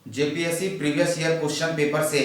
JPSC previous year question paper से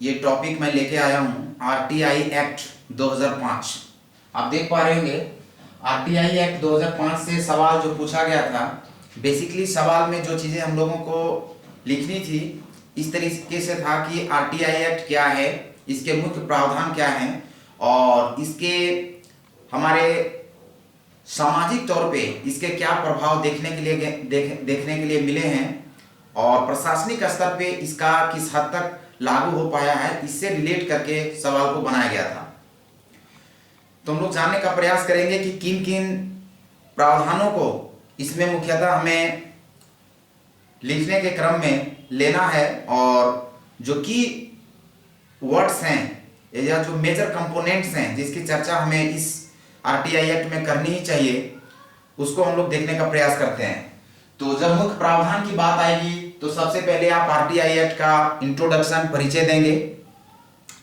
ये topic मैं लेके आया हूँ आरटीआई एक्ट 2005। आप देख पा रहे होंगे आरटीआई एक्ट 2005 से सवाल जो पूछा गया था। बेसिकली सवाल में जो चीज़ें हम लोगों को लिखनी थी इस तरीके से था कि आरटीआई एक्ट क्या है, इसके मुख्य प्रावधान क्या हैं और इसके हमारे सामाजिक तौर पे इसके क्या प्रभाव देखने के लिए मिले हैं और प्रशासनिक स्तर पे इसका किस हद तक लागू हो पाया है, इससे रिलेट करके सवाल को बनाया गया था। तो हम लोग जानने का प्रयास करेंगे कि किन किन प्रावधानों को इसमें मुख्यतः हमें लिखने के क्रम में लेना है और जो की वर्ड्स हैं या जो मेजर कंपोनेंट्स हैं जिसकी चर्चा हमें इस आरटीआई एक्ट में करनी ही चाहिए, उसको हम लोग देखने का प्रयास करते हैं। तो जब मुख्य प्रावधान की बात आएगी तो सबसे पहले आप आरटीआई एक्ट का इंट्रोडक्शन परिचय देंगे।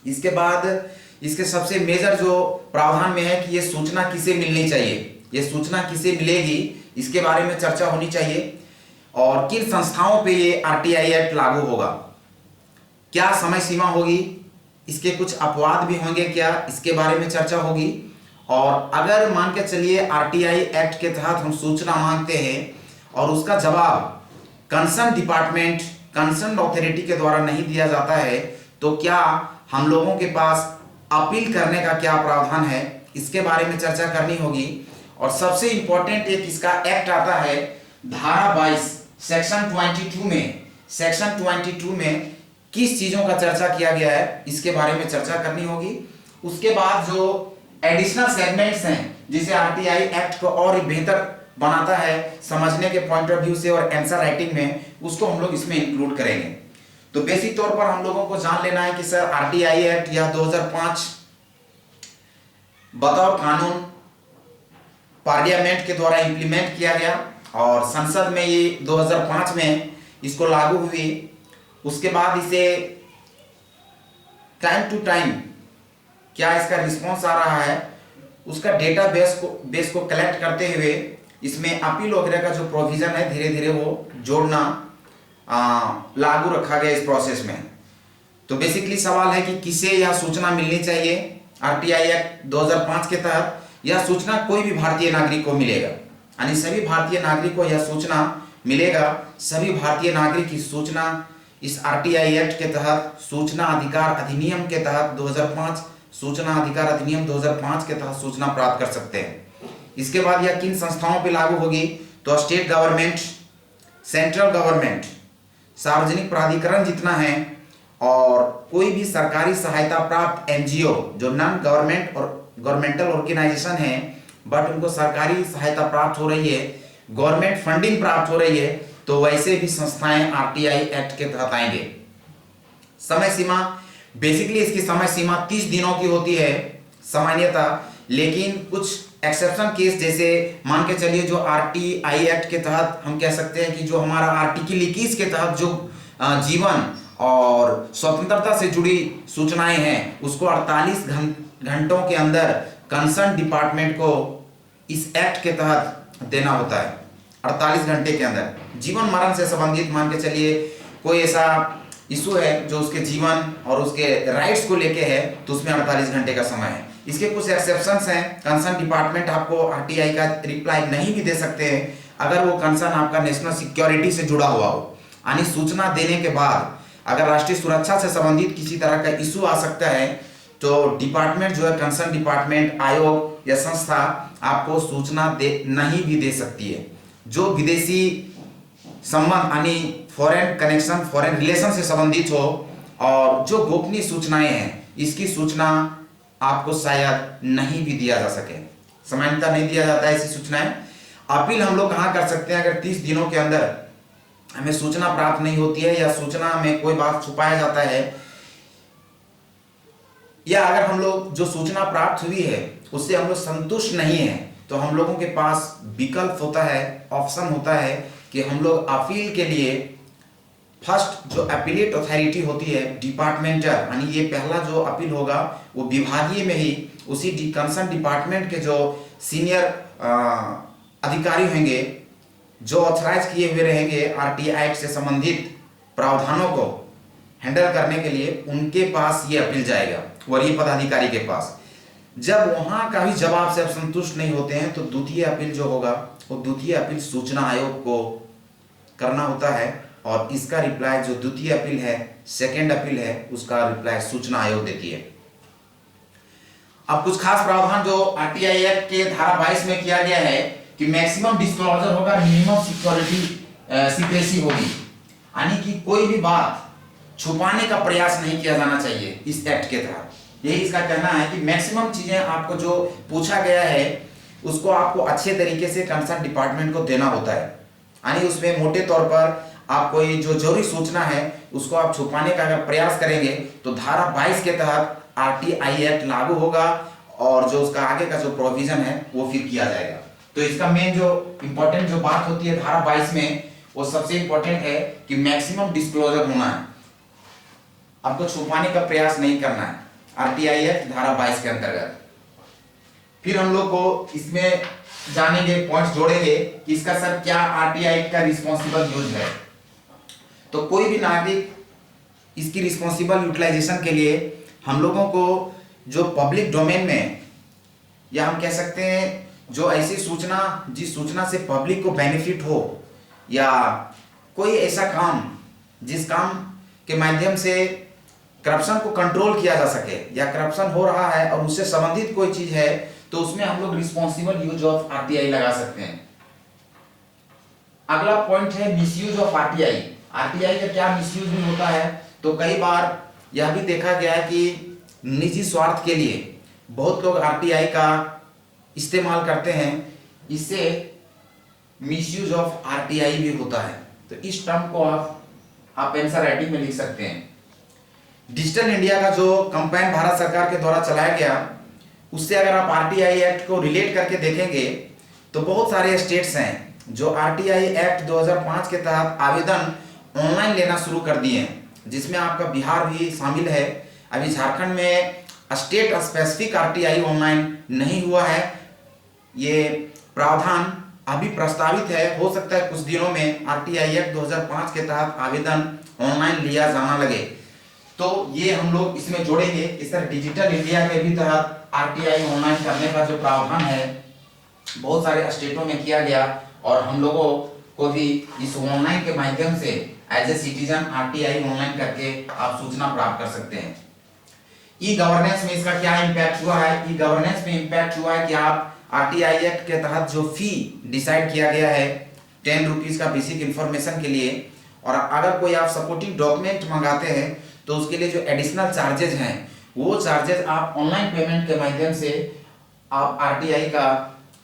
इसके बाद इसके सबसे मेजर जो प्रावधान में है कि ये सूचना किसे मिलनी चाहिए, ये सूचना किसे मिलेगी, इसके बारे में चर्चा होनी चाहिए और किन संस्थाओं पे ये आरटीआई एक्ट लागू होगा, क्या समय सीमा होगी, इसके कुछ अपवाद भी होंगे क्या, इसके बारे में चर्चा होगी। और अगर मान के चलिए आरटीआई एक्ट के तहत हम सूचना मांगते हैं और उसका जवाब कंसर्न डिपार्टमेंट, कंसर्न अथॉरिटी के द्वारा नहीं दिया जाता है तो क्या हम लोगों के पास अपील करने का क्या प्रावधान है, इसके बारे में चर्चा करनी होगी। और सबसे इंपॉर्टेंट एक इसका एक्ट आता है धारा 22 सेक्शन 22 में किस चीजों का चर्चा किया गया है, इसके बारे में चर्चा करनी होगी। उसके बाद जो एडिशनल सेगमेंट्स हैं जिसे आरटीआई एक्ट को और बेहतर बनाता है समझने के पॉइंट ऑफ व्यू से और आंसर राइटिंग में, उसको हम लोग इसमें इंक्लूड करेंगे। तो बेसिक तौर पर हम लोगों को जान लेना है कि सर आरटीआई एक्ट यह 2005 बतौर कानून पार्लियामेंट के द्वारा इंप्लीमेंट किया गया और संसद में ये 2005 में इसको लागू हुई। उसके बाद इसे टाइम टू टाइम क्या इसका रिस्पॉन्स आ रहा है, उसका डेटा बेस को कलेक्ट करते हुए इसमें अपील वगैरह का जो प्रोविजन है धीरे धीरे वो जोड़ना लागू रखा गया इस प्रोसेस में। तो बेसिकली सवाल है कि किसे यह सूचना मिलनी चाहिए आरटीआई एक्ट 2005 के तहत। यह सूचना कोई भी भारतीय नागरिक को मिलेगा, यानी सभी भारतीय नागरिक को यह सूचना मिलेगा। सभी भारतीय नागरिक की सूचना इस आरटीआई एक्ट के तहत सूचना अधिकार अधिनियम के तहत 2005 सूचना अधिकार अधिनियम 2005 के तहत सूचना प्राप्त कर सकते हैं। इसके बाद यह किन संस्थाओं पे लागू होगी तो स्टेट गवर्नमेंट, सेंट्रल गवर्नमेंट, सार्वजनिक प्राधिकरण जितना है और कोई भी सरकारी सहायता प्राप्त एनजीओ जो नॉन गवर्नमेंट और गवर्नमेंटल ऑर्गेनाइजेशन है बट उनको सरकारी सहायता प्राप्त हो रही है, गवर्नमेंट फंडिंग प्राप्त हो रही है, तो वैसे भी संस्थाएं आरटीआई एक्ट के तहत आएंगे। समय सीमा बेसिकली इसकी समय सीमा 30 दिनों की होती है सामान्यतः, लेकिन कुछ एक्सेप्शन केस जैसे मान के चलिए जो आरटीआई एक्ट के तहत हम कह सकते हैं कि जो हमारा आर्टिकल 21 के तहत जो जीवन और स्वतंत्रता से जुड़ी सूचनाएं हैं उसको 48 घंटों के अंदर कंसर्न डिपार्टमेंट को इस एक्ट के तहत देना होता है। 48 घंटे के अंदर जीवन मरण से संबंधित मान के चलिए कोई ऐसा इशू है जो उसके जीवन और उसके राइट्स को लेके है तो उसमें 48 घंटे का समय है। इसके कुछ एक्सेप्शंस हैं। कंसर्न डिपार्टमेंट आपको आरटीआई का रिप्लाई नहीं भी दे सकते हैं अगर वो कंसर्न आपका नेशनल सिक्योरिटी से जुड़ा हुआ हो, यानी सूचना देने के बाद अगर राष्ट्रीय सुरक्षा से संबंधित किसी तरह का इशू आ सकता है तो डिपार्टमेंट जो है कंसर्न डिपार्टमेंट, आयोग या संस्था आपको सूचना नहीं भी दे सकती है। जो विदेशी संबंध यानी फॉरेन कनेक्शन, फॉरेन रिलेशन से संबंधित हो और जो गोपनीय सूचनाएं हैं इसकी सूचना आपको शायद नहीं भी दिया जा सके, सामान्यतः नहीं दिया जाता है ऐसी सूचनाएं। अपील हम लोग कहाँ कर सकते हैं अगर 30 दिनों के अंदर हमें सूचना प्राप्त नहीं होती है या सूचना में कोई बात छुपाया जाता है या अगर हम लोग जो सूचना प्राप्त हुई है उससे हम लोग संतुष्ट नहीं है तो हम लोगों के पास विकल्प होता है, ऑप्शन होता है कि हम लोग अपील के लिए फर्स्ट जो अपीलेट अथॉरिटी होती है डिपार्टमेंटल, यानी ये पहला जो अपील होगा वो विभागीय में ही उसी कंसर्न डिपार्टमेंट के जो सीनियर अधिकारी होंगे जो ऑथराइज किए हुए रहेंगे आरटीआई एक्ट से संबंधित प्रावधानों को हैंडल करने के लिए उनके पास ये अपील जाएगा, वरीय पदाधिकारी के पास। जब वहां का भी जवाब से आप संतुष्ट नहीं होते हैं तो द्वितीय अपील जो होगा वो द्वितीय अपील सूचना आयोग को करना होता है, और इसका रिप्लाई जो द्वितीय अपील है, सेकेंड अपील है, उसका रिप्लाई सूचना आयोग देती है। अब कुछ खास प्रावधान जो आरटीआई एक्ट के धारा 22 में किया गया है कि मैक्सिमम डिस्क्लोजर होगा, मिनिमम सिक्योरिटी सीक्रेसी होगी, यानी कि कोई भी बात छुपाने का प्रयास नहीं किया जाना चाहिए इस एक्ट के तहत। यही इसका कहना है कि मैक्सिमम चीजें आपको जो पूछा गया है उसको आपको अच्छे तरीके से कंसर्न डिपार्टमेंट को देना होता है, यानी उसमें मोटे तौर पर आप कोई जो जरूरी सूचना है उसको आप छुपाने का अगर प्रयास करेंगे तो धारा 22 के तहत आरटीआई एक्ट लागू होगा, और जो उसका आगे का जो प्रोविजन है वो फिर किया जाएगा। तो इसका मेन जो इंपॉर्टेंट जो बात होती है धारा 22 में, वो सबसे इंपॉर्टेंट है कि मैक्सिमम डिस्क्लोजर होना है, आपको छुपाने का प्रयास नहीं करना है, आरटीआई एक्ट धारा 22 के अंतर्गत। फिर हम लोग को इसमें जानेंगे, पॉइंट्स जोड़ेंगे कि इसका सर क्या आरटीआई एक्ट का रिस्पॉन्सिबल यूज है। तो कोई भी नागरिक इसकी रिस्पॉन्सिबल यूटिलाइजेशन के लिए हम लोगों को जो पब्लिक डोमेन में, या हम कह सकते हैं जो ऐसी सूचना जिस सूचना से पब्लिक को बेनिफिट हो, या कोई ऐसा काम जिस काम के माध्यम से करप्शन को कंट्रोल किया जा सके, या करप्शन हो रहा है और उससे संबंधित कोई चीज है, तो उसमें हम लोग रिस्पॉन्सिबल यूज ऑफ आरटीआई लगा सकते हैं। अगला पॉइंट है मिसयूज ऑफ आरटीआई। आरटीआई का क्या मिसयूज भी होता है, तो कई बार यह भी देखा गया है कि निजी स्वार्थ के लिए बहुत लोग आरटीआई का इस्तेमाल करते हैं, इससे मिसयूज ऑफ आरटीआई भी होता है। तो इस टर्म को आप आंसर राइटिंग में लिख सकते हैं। डिजिटल इंडिया का जो कैंपेन भारत सरकार के द्वारा चलाया गया, उससे अगर आप आरटीआई एक्ट को रिलेट करके देखेंगे तो बहुत सारे स्टेट्स हैं जो आरटीआई एक्ट 2005 के तहत आवेदन ऑनलाइन लेना शुरू कर दिए हैं, जिसमें आपका बिहार भी शामिल है। अभी झारखंड में स्टेट स्पेसिफिक आरटीआई ऑनलाइन नहीं हुआ है, ये प्रावधान अभी प्रस्तावित है। हो सकता है कुछ दिनों में आरटीआई एक्ट 2005 के तहत आवेदन ऑनलाइन लिया जाना लगे, तो ये हम लोग इसमें जोड़ेंगे। इस तरह डिजिटल इंडिया के भी तहत आरटीआई ऑनलाइन करने का जो प्रावधान है बहुत सारे स्टेटों में किया गया, और हम लोगों को भी इस ऑनलाइन के माध्यम से as a citizen RTI online करके आप सूचना प्राप्त कर सकते हैं। ई गवर्नेंस में इसका क्या इंपैक्ट हुआ है? ई गवर्नेंस में इंपैक्ट हुआ है कि आप आरटीआई एक्ट के तहत जो फी डिसाइड किया गया है 10 रुपीज का बेसिक इंफॉर्मेशन के लिए, और अगर कोई आप सपोर्टिंग डॉक्यूमेंट मंगाते हैं तो उसके लिए जो एडिशनल चार्जेज हैं वो चार्जेज आप ऑनलाइन पेमेंट के माध्यम से आप आरटीआई का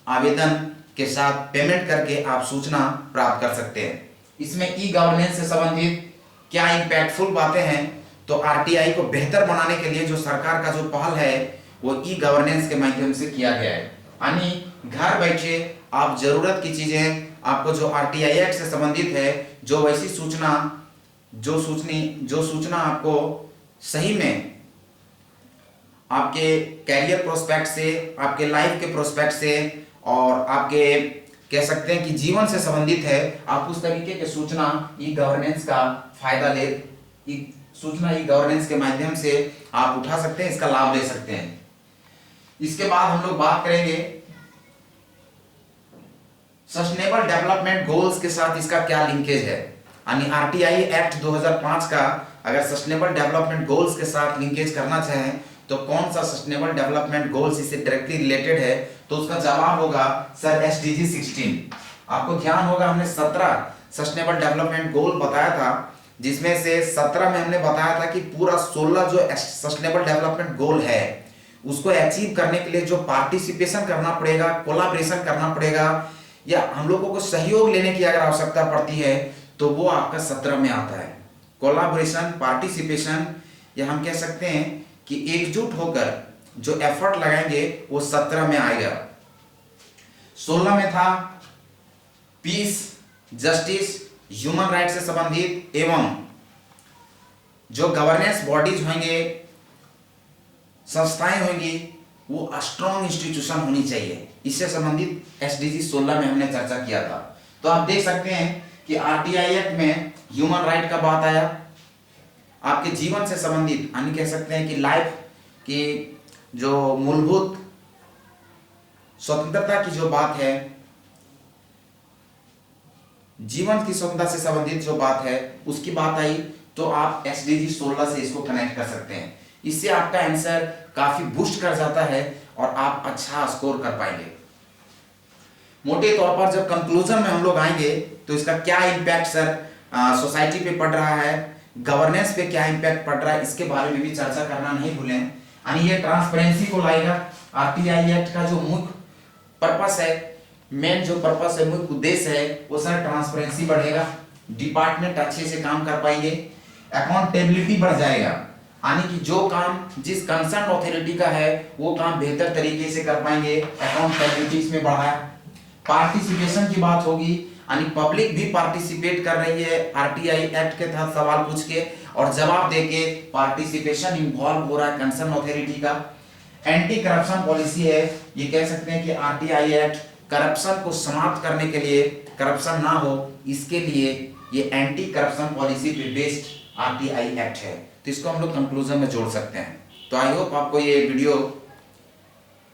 आवेदन के साथ पेमेंट करके आप सूचना प्राप्त कर सकते हैं। इसमें ई गवर्नेंस से संबंधित क्या इंपैक्टफुल बातें हैं, तो आरटीआई को बेहतर बनाने के लिए जो सरकार का जो पहल है वो ई गवर्नेंस के माध्यम से किया गया है, यानी घर बैठे आप जरूरत की चीजें, आपको जो आरटीआई एक्ट से संबंधित है, जो वैसी सूचना जो सूचना आपको सही में आपके कैरियर प्रोस्पेक्ट से, आपके लाइफ के प्रोस्पेक्ट से, और आपके कह सकते हैं कि जीवन से संबंधित है, आप उस तरीके के सूचना ई गवर्नेंस का फायदा ले, सूचना ई गवर्नेंस के माध्यम से आप उठा सकते हैं, इसका लाभ ले सकते हैं। इसके बाद हम लोग बात करेंगे सस्टेनेबल डेवलपमेंट गोल्स के साथ इसका क्या लिंकेज है, यानी आरटीआई एक्ट 2005 का अगर सस्टेनेबल डेवलपमेंट गोल्स के साथ लिंकेज करना चाहें तो कौन सा सस्टेनेबल डेवलपमेंट गोल्स इससे डायरेक्टली रिलेटेड है, तो उसका जवाब होगा सर एसडीजी 16। आपको ध्यान होगा हमने 17 सस्टेनेबल डेवलपमेंट गोल बताया था, जिसमें से 17 में हमने बताया था कि पूरा 16 जो सस्टेनेबल डेवलपमेंट गोल है उसको अचीव करने के लिए जो पार्टिसिपेशन करना पड़ेगा, कोलैबोरेशन करना पड़ेगा, या हम लोगों को सहयोग लेने की अगर आवश्यकता पड़ती है तो वो आपका 17 में आता है। कोलैबोरेशन, पार्टिसिपेशन, या हम कह सकते हैं कि एकजुट होकर जो एफर्ट लगाएंगे वो 17 में आएगा। 16 में था पीस, जस्टिस, ह्यूमन राइट से संबंधित एवं जो गवर्नेंस बॉडीज होंगे, संस्थाएं होंगी, वो स्ट्रॉन्ग इंस्टीट्यूशन होनी चाहिए। इससे संबंधित एसडीजी 16 में हमने चर्चा किया था। तो आप देख सकते हैं कि आरटीआई एक्ट में ह्यूमन राइट का बात आया, आपके जीवन से संबंधित, यानी कह सकते हैं कि लाइफ की जो मूलभूत स्वतंत्रता की जो बात है, जीवन की स्वतंत्रता से संबंधित जो बात है उसकी बात आई, तो आप एसडीजी 16 से इसको कनेक्ट कर सकते हैं। इससे आपका आंसर काफी बूस्ट कर जाता है और आप अच्छा स्कोर कर पाएंगे। मोटे तौर पर जब कंक्लूजन में हम लोग आएंगे तो इसका क्या इम्पैक्ट सर सोसाइटी पे पड़ रहा है, गवर्नेंस पे क्या इम्पैक्ट पड़ रहा है, इसके बारे में भी चर्चा करना नहीं भूलें। यानी ये ट्रांसपेरेंसी को लाएगा। आरटीआई एक्ट का जो मुख्य पर्पस है, मेन जो पर्पस है, मुख्य उद्देश्य है, वो सर ट्रांसपेरेंसी बढ़ेगा, डिपार्टमेंट अच्छे से काम कर पाएंगे, अकाउंटेबिलिटी बढ़ जाएगा, यानी कि जो काम जिस कंसर्न अथॉरिटी का है वो काम बेहतर तरीके से कर पाएंगे, अकाउंटेबिलिटी इसमें बढ़ा। पार्टिसिपेशन की बात होगी, यानी पब्लिक भी पार्टिसिपेट कर रही है आरटीआई एक्ट के तहत सवाल पूछ के और जवाब देके, पार्टिसिपेशन इन्वॉल्व हो रहा है कंसर्न अथॉरिटी का। एंटी करप्शन पॉलिसी है, ये कह सकते हैं कि आरटीआई एक्ट करप्शन को समाप्त करने के लिए, करप्शन ना हो इसके लिए ये एंटी करप्शन पॉलिसी पे बेस्ड आरटीआई एक्ट है। तो इसको हम लोग कंक्लूजन में जोड़ सकते हैं। तो आई होप आपको ये वीडियो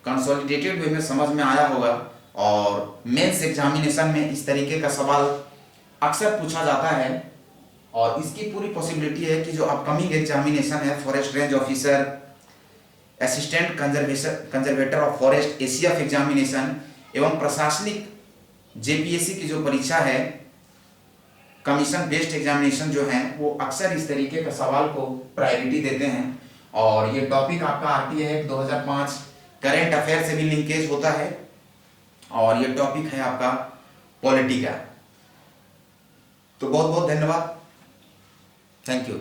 कंसोलिडेटेड वे में समझ में आया होगा। और मेंस एग्जामिनेशन में इस तरीके का सवाल अक्सर पूछा जाता है और इसकी पूरी पॉसिबिलिटी है कि जो अपकमिंग एग्जामिनेशन है, forest range officer, assistant conservator of forest, ACF examination एवं प्रशासनिक जेपीएससी की जो परीक्षा है, कमीशन बेस्ड एग्जामिनेशन जो है, वो अक्सर इस तरीके का सवाल को प्रायोरिटी देते हैं। और ये टॉपिक आपका आरटीआई एक्ट 2005 करंट अफेयर से भी लिंकेज होता है और ये टॉपिक है आपका पॉलिटी का। तो बहुत बहुत धन्यवाद, थैंक यू।